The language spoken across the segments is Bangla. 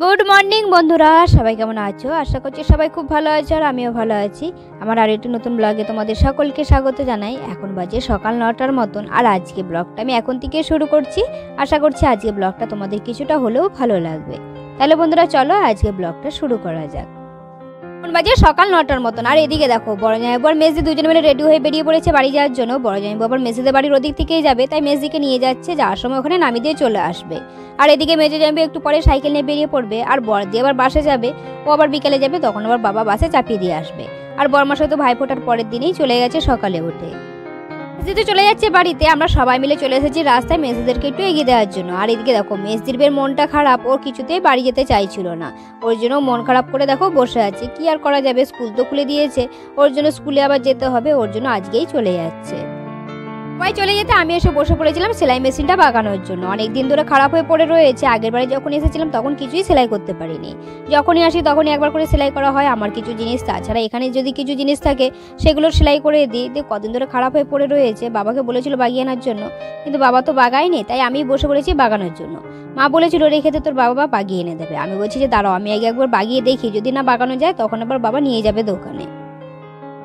গুড মর্নিং বন্ধুরা, সবাই কেমন আছো? আশা করছি সবাই খুব ভালো আছো আর আমিও ভালো আছি। আমার আর একটি নতুন ব্লগে তোমাদের সকলকে স্বাগত জানাই। এখন বাজে সকাল 9টার মতন আর আজকে ব্লগটা আমি এখন থেকে শুরু করছি। আশা করছি আজকে ব্লগটা তোমাদের কিছুটা হলেও ভালো লাগবে। তাহলে বন্ধুরা চলো আজকে ব্লগটা শুরু করা যাক। এখন বাজে সকাল 9টার মতন আর এদিকে দেখো বড় জামাইবু আর মেজদি দুজনে মিলে রেডি হয়ে বেরিয়ে পড়েছে বাড়ি যাওয়ার জন্য। বড় জামাইবু আবার মেজদিদের বাড়ির ওদিক থেকেই যাবে, তাই মেজদিকে নিয়ে যাচ্ছে, যাওয়ার সময় ওখানে নামিয়ে দিয়ে চলে আসবে। আর এদিকে মেজো জামাইবু একটু পরে সাইকেল নিয়ে বেরিয়ে পড়বে আর বড়দি আবার বাসে যাবে, ও আবার বিকেলে যাবে, তখন আবার বাবা বাসে চাপিয়ে দিয়ে আসবে। আর বড়মাশাই তো ভাইফোঁটার পরের দিনেই চলে গেছে সকালে উঠে। মেজদি চলে যাচ্ছে বাড়িতে, আমরা সবাই মিলে চলে এসেছি রাস্তায় মেজদিদেরকে একটু এগিয়ে দেওয়ার জন্য। আর এদিকে দেখো মেজদির বের মনটা খারাপ, ওর কিছুতেই বাড়ি যেতে চাইছিল না, ওর জন্য মন খারাপ করে দেখো বসে আছে। কি আর করা যাবে, স্কুল তো খুলে দিয়েছে, ওর জন্য স্কুলে আবার যেতে হবে, ওর জন্য আজকেই চলে যাচ্ছে। সবাই চলে যেতে আমি এসে বসে পড়েছিলাম সেলাই মেশিনটা বাগানোর জন্য। অনেকদিন ধরে খারাপ হয়ে পড়ে রয়েছে, আগের বারে যখন এসেছিলাম তখন কিছুই সেলাই করতে পারিনি, যখনই আসি তখনই একবার করে সেলাই করা হয় আমার কিছু জিনিস, তাছাড়া এখানে যদি কিছু জিনিস থাকে সেগুলো সেলাই করে দিই। কদিন ধরে খারাপ হয়ে পড়ে রয়েছে, বাবাকে বলেছিল বাগিয়ে আনার জন্য, কিন্তু বাবা তো বাগায়নি, তাই আমি বসে পড়েছি বাগানোর জন্য। মা বলেছিল রেখে দে, তোর বাবা বাগিয়ে এনে দেবে। আমি বলছি যে দাঁড়াও আমি আগে একবার বাগিয়ে দেখি, যদি না বাগানো যায় তখন আবার বাবা নিয়ে যাবে দোকানে।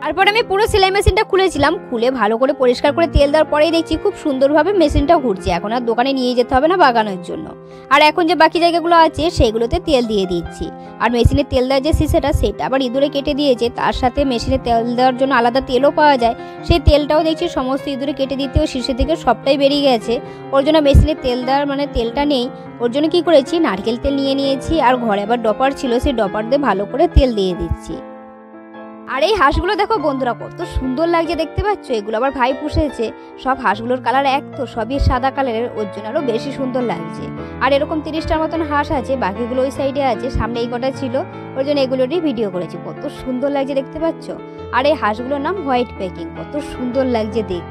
তারপর আমি পুরো সেলাই মেশিনটা খুলেছিলাম, খুলে ভালো করে পরিষ্কার করে তেল দেওয়ার পরেই দেখছি খুব সুন্দরভাবে মেশিনটা ঘুরছে। এখন আর দোকানে নিয়ে যেতে হবে না বাগানোর জন্য। আর এখন যে বাকি জায়গাগুলো আছে সেগুলোতে তেল দিয়ে দিচ্ছি। আর মেশিনে তেল দেওয়ার যে শিশাটা সেটা আবার ইঁদুরে কেটে দিয়েছে, তার সাথে মেশিনে তেল দেওয়ার জন্য আলাদা তেলও পাওয়া যায়, সেই তেলটাও দেখছি সমস্ত ইঁদুরে কেটে দিতেও শীর্ষে থেকে সবটাই বেরিয়ে গেছে। ওর জন্য মেশিনে তেল দেওয়ার তেলটা নেই, ওর জন্য কি করেছি নারকেল তেল নিয়ে নিয়েছি, আর ঘরে আবার ডপার ছিল, সেই ডপার দিয়ে ভালো করে তেল দিয়ে দিচ্ছি। আর এই হাঁসগুলো দেখো বন্ধুরা কত সুন্দর লাগছে, দেখতে পাচ্ছ? এগুলো আবার ভাই পুষেছে। সব হাঁসগুলোর কালার এক তো, সবই সাদা কালারের, ওর জন্য আরো বেশি সুন্দর লাগছে। আর এরকম 30টার মতন হাঁস আছে, বাকিগুলো ওই সাইডে আছে, সামনে এই কটা ছিল, ওর জন্য এগুলোরই ভিডিও করেছি। কত সুন্দর লাগছে দেখতে পাচ্ছ? আর এই হাঁসগুলোর নাম হোয়াইট প্যাকিং, কত সুন্দর লাগছে দেখ।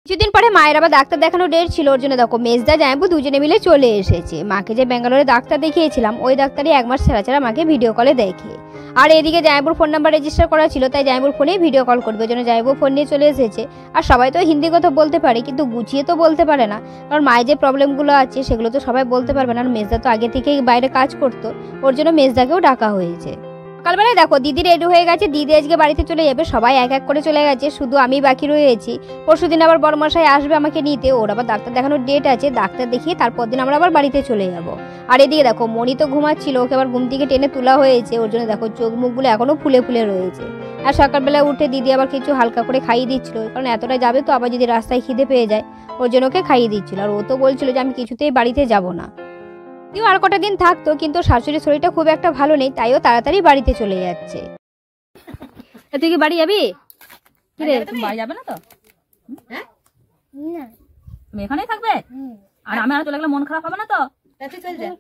কিছুদিন পরে মায়ের আবার ডাক্তার দেখানো ডেট ছিল, ওর জন্য দেখো মেজদা জামাইবু দুজনে মিলে চলে এসেছে। মাকে যে ব্যাঙ্গালোরে ডাক্তার দেখিয়েছিলাম ওই ডাক্তারই 1 মাস ছাড়া ছাড়া মাকে ভিডিও কলে দেখে। আর এদিকে জামাইবুর ফোন নাম্বার রেজিস্টার করা ছিল, তাই জামাইবুর ফোনেই ভিডিও কল করবে, ওই জন্য জামাইবু ফোন নিয়ে চলে এসেছে। আর সবাই তো হিন্দি কথা বলতে পারে, কিন্তু গুছিয়ে তো বলতে পারে না, কারণ মায়ের যে প্রবলেমগুলো আছে সেগুলো তো সবাই বলতে পারবে না। আর মেজদা তো আগে থেকেই বাইরে কাজ করতো, ওর জন্য মেজদাকেও ডাকা হয়েছে। সকালবেলায় দেখো দিদি রেডি হয়ে গেছে, দিদি আজকে বাড়িতে চলে যাবে, সবাই এক এক করে চলে গেছে, শুধু আমি বাকি রয়েছি। পরশুদিন আবার বড়মশাই আসবে আমাকে নিতে, ওর আবার ডাক্তার দেখানোর ডেট আছে, ডাক্তার দেখিয়ে তারপর দিন আমরা আবার বাড়িতে চলে যাব। আর এদিকে দেখো মনি তো ঘুমাচ্ছিল, ওকে আবার ঘুম থেকে টেনে তোলা হয়েছে, ওর জন্য দেখো চোখ মুখগুলো এখনো ফুলে ফুলে রয়েছে। আর সকালবেলা উঠে দিদি আবার কিছু হালকা করে খাইয়ে দিচ্ছিল, কারণ এতটা যাবে তো আবার যদি রাস্তায় খিদে পেয়ে যায়, ওর জন্য ওকে খাইয়ে দিচ্ছিল। আর ও তো বলছিল যে আমি কিছুতেই বাড়িতে যাব না, আর কটা দিন থাকতো, কিন্তু শাশুড়ির শরীরটা খুব একটা ভালো নেই, তাইও তাড়াতাড়ি বাড়িতে চলে যাচ্ছে। তুই কি বাড়ি যাবি? বাড়ি যাবে না তো? তুমি এখানেই থাকবে? আর আমি আর চলে গেলে মন খারাপ হবে না তো?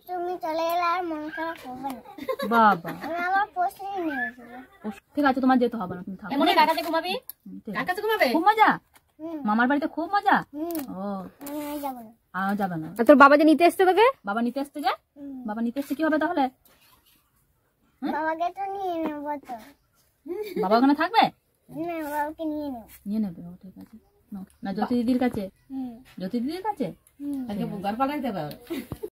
তুমি চলে গেলে আর মন খারাপ হবে না বাবা। আমি আমার পোষে নিয়ে যাবো। ঠিক আছে তোমার যেতে হবে না, তুমি থাকো। এমনি কাকাতে ঘুমাবি? কাকাতে ঘুমাবে? খুব মজা? মামার বাড়িতে খুব মজা? ও আমি যাব না। আর যাবে না? তোর বাবা যে নিতে এসছে তোকে? বাবা নিতে এসছে যে? বাবা নিতে এসছে কি হবে তাহলে? বাবাকে তো নিয়ে নেবো তো। বাবা ওখানে থাকবে? না, বাবাকে নিয়ে নেবো। নিয়ে নেবে, ও ঠিক আছে। না জ্যোতি দিদির কাছে? জ্যোতি দিদির কাছে?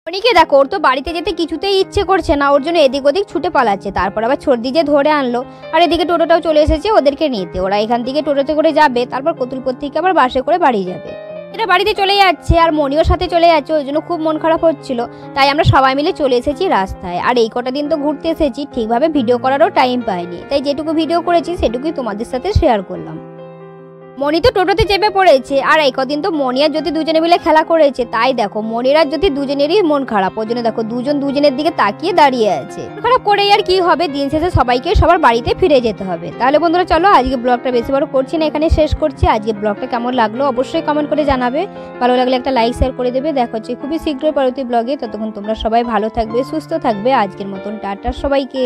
মনিকে দেখো ওর তো বাড়িতে যেতে কিছুতেই ইচ্ছে করছে না, ওর জন্য এদিক ওদিক ছুটে পালাচ্ছে। তারপর আবার ছর্দি যে ধরে আনলো, আর এদিকে টোটোটাও চলে এসেছে ওদেরকে নিতে। ওরা এখান থেকে টোটোতে করে যাবে, তারপর কতুলপুর থেকে আবার বাসে করে বাড়ি যাবে। এটা বাড়িতে চলে যাচ্ছে আর মনিও সাথে চলে যাচ্ছে, ওই জন্য খুব মন খারাপ হচ্ছিল, তাই আমরা সবাই মিলে চলে এসেছি রাস্তায়। আর এই কটা দিন তো ঘুরতে এসেছি, ঠিকভাবে ভিডিও করারও টাইম পাইনি, তাই যেটুকু ভিডিও করেছি সেটুকুই তোমাদের সাথে শেয়ার করলাম। মনি তো টোটোতে চেপে পড়েছে, আর এই কদিন তো মনি আর জ্যোতি দুজনে মিলে খেলা করেছে, তাই দেখো মনির আর জ্যোতি দুজনেরই মন খারাপ, ওই জন্য দেখো দুজন দুজনের দিকে তাকিয়ে দাঁড়িয়ে আছে। খারাপ করেই আর কি হবে, দিন শেষে সবাইকে সবার বাড়িতে ফিরে যেতে হবে। তাহলে বন্ধুরা চলো আজকে ব্লগটা বেশি বড় করছি না, এখানে শেষ করছি। আজকে ব্লগটা কেমন লাগলো অবশ্যই কমেন্ট করে জানাবে, ভালো লাগলে একটা লাইক শেয়ার করে দেবে। দেখা হচ্ছে খুবই শীঘ্রই পরবর্তী ব্লগে, ততক্ষণ তোমরা সবাই ভালো থাকবে, সুস্থ থাকবে। আজকের মতন টাটা সবাইকে।